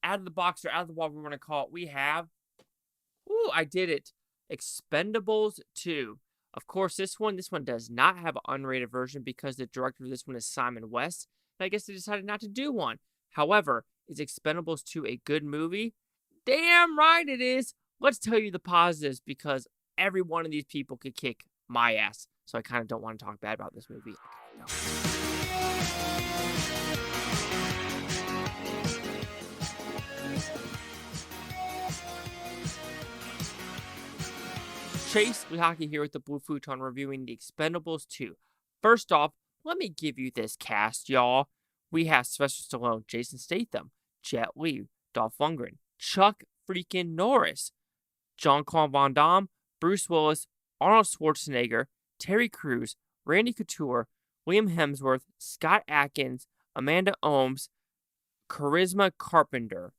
out of the box or out of the wall, we want to call it, we have, ooh, I did it, Expendables 2. Of course, this one does not have an unrated version because the director of this one is Simon West, and I guess they decided not to do one. However, is Expendables 2 a good movie? Damn right it is. Let's tell you the positives because every one of these people could kick my ass. So I kind of don't want to talk bad about this movie. No. Chase Lehocky here with the Blue Futon reviewing the Expendables 2. First off, let me give you this cast, y'all. We have Sylvester Stallone, Jason Statham, Jet Li, Dolph Lundgren, Chuck freaking Norris, Jean-Claude Van Damme, Bruce Willis, Arnold Schwarzenegger, Terry Crews, Randy Couture, Liam Hemsworth, Scott Adkins, Amanda Ohms, Charisma Carpenter.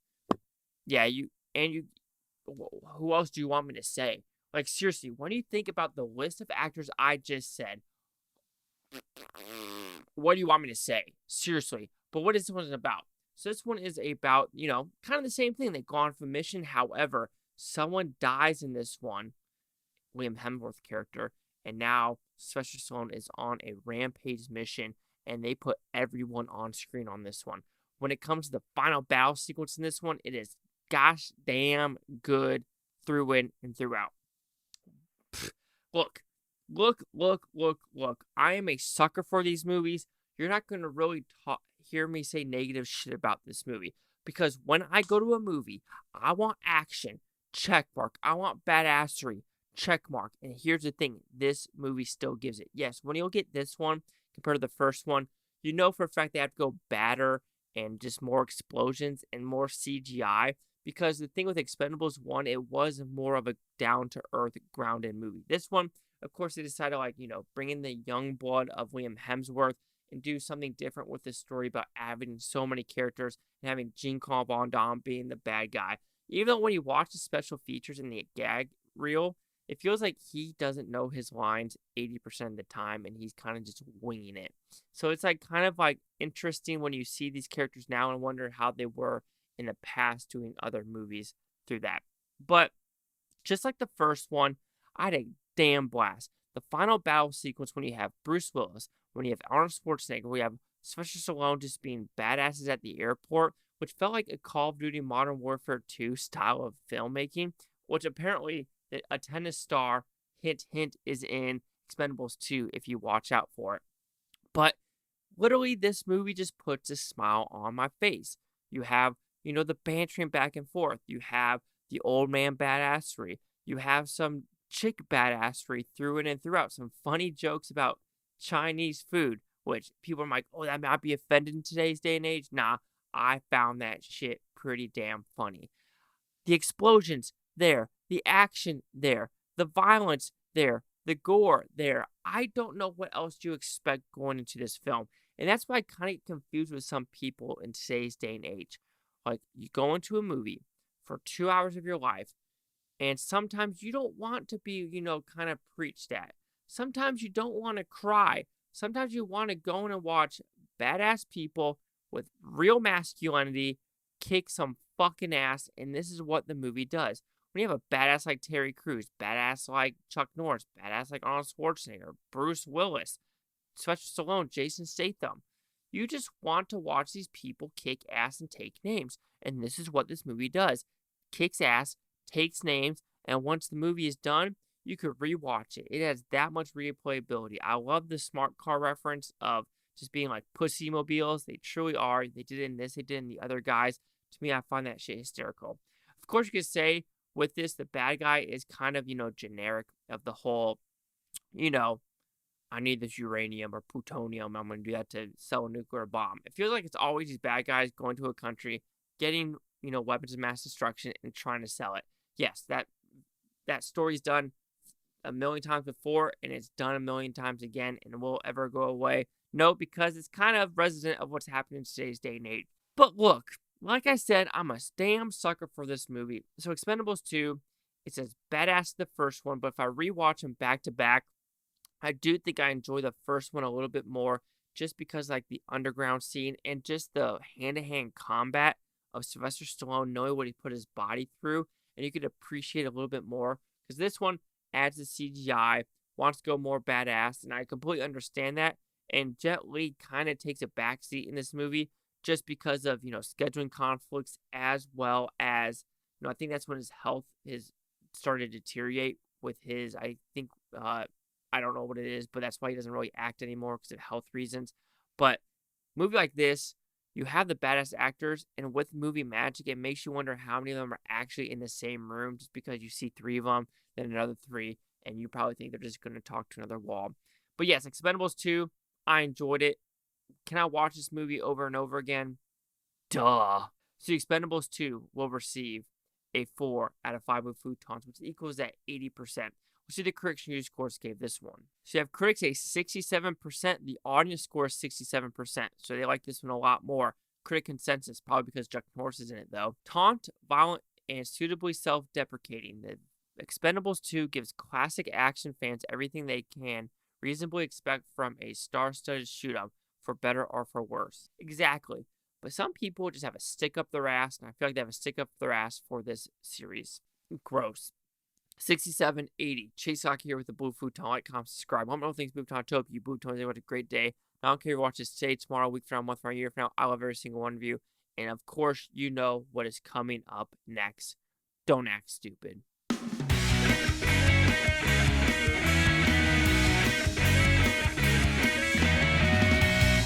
Yeah, who else do you want me to say? Like, seriously, when you think about the list of actors I just said, what do you want me to say? Seriously. But what is this one about? So this one is about, kind of the same thing. They go on for a mission. However, someone dies in this one, Liam Hemsworth character, and now Sylvester Stallone is on a rampage mission, and they put everyone on screen on this one. When it comes to the final battle sequence in this one, it is gosh damn good through in and throughout. Look. I am a sucker for these movies. You're not going to really hear me say negative shit about this movie. Because when I go to a movie, I want action, check mark. I want badassery, check mark. And here's the thing, this movie still gives it. Yes, when you'll get this one compared to the first one, you know for a fact they have to go badder and just more explosions and more CGI. Because the thing with Expendables 1, it was more of a down-to-earth, grounded movie. This one, of course, they decided to, bring in the young blood of Liam Hemsworth and do something different with this story about having so many characters and having Jean-Claude Van Damme being the bad guy. Even though when you watch the special features in the gag reel, it feels like he doesn't know his lines 80% of the time and he's kind of just winging it. So it's kind of interesting when you see these characters now and wonder how they were in the past doing other movies through that. But just like the first one, I had a damn blast. The final battle sequence when you have Bruce Willis, when you have Arnold Schwarzenegger, we have Sylvester Stallone just being badasses at the airport, which felt like a Call of Duty Modern Warfare 2 style of filmmaking, which apparently the attendance star, hint, is in Expendables 2 if you watch out for it. But literally, this movie just puts a smile on my face. You have the bantering back and forth. You have the old man badassery. You have some chick badassery through in and throughout. Some funny jokes about Chinese food, which people are like, oh, that might be offended in today's day and age. Nah, I found that shit pretty damn funny. The explosions there. The action there. The violence there. The gore there. I don't know what else you expect going into this film. And that's why I kind of get confused with some people in today's day and age. You go into a movie for 2 hours of your life, and sometimes you don't want to be, kind of preached at. Sometimes you don't want to cry. Sometimes you want to go in and watch badass people with real masculinity kick some fucking ass, and this is what the movie does. When you have a badass like Terry Crews, badass like Chuck Norris, badass like Arnold Schwarzenegger, Bruce Willis, Sylvester Stallone, Jason Statham, you just want to watch these people kick ass and take names. And this is what this movie does. Kicks ass, takes names, and once the movie is done, you could rewatch it. It has that much replayability. I love the Smartcar reference of just being like pussy mobiles. They truly are. They did it in this, they did it in the other guys. To me, I find that shit hysterical. Of course, you could say with this, the bad guy is kind of, generic of the whole, I need this uranium or plutonium. I'm going to do that to sell a nuclear bomb. It feels like it's always these bad guys going to a country, getting, weapons of mass destruction and trying to sell it. Yes, that story's done a million times before, and it's done a million times again, and will ever go away? No, because it's kind of resident of what's happening in today's day and age. But look, like I said, I'm a damn sucker for this movie. So Expendables 2, it's as badass as the first one, but if I rewatch them back to back, I do think I enjoy the first one a little bit more just because the underground scene and just the hand-to-hand combat of Sylvester Stallone, knowing what he put his body through, and you could appreciate a little bit more. Because this one adds the CGI, wants to go more badass, and I completely understand that. And Jet Li kind of takes a backseat in this movie just because of, scheduling conflicts, as well as, I think that's when his health is started to deteriorate with his, I think, I don't know what it is, but that's why he doesn't really act anymore because of health reasons. But movie like this, you have the badass actors, and with movie magic, it makes you wonder how many of them are actually in the same room, just because you see 3 of them, then another 3, and you probably think they're just going to talk to another wall. But yes, Expendables 2, I enjoyed it. Can I watch this movie over and over again? Duh. So Expendables 2 will receive a 4 out of 5 with Futons, which equals that 80%. We'll see the critics' review scores gave this one. So you have critics a 67%. The audience score is 67%. So they like this one a lot more. Critic consensus, probably because Chuck Norris is in it, though. Taunt, violent, and suitably self-deprecating. The Expendables 2 gives classic action fans everything they can reasonably expect from a star-studded shoot-up, for better or for worse. Exactly. But some people just have a stick up their ass, and I feel like they have a stick up their ass for this series. Gross. 6780. Chase Sock here with the Blue Futon. Like, comment, subscribe. Let me know things moved on. Hope you Blue Tons. Have a great day. I don't care if you watch this today, tomorrow, week from now, month from now, year from now. I love every single one of you. And of course, you know what is coming up next. Don't act stupid.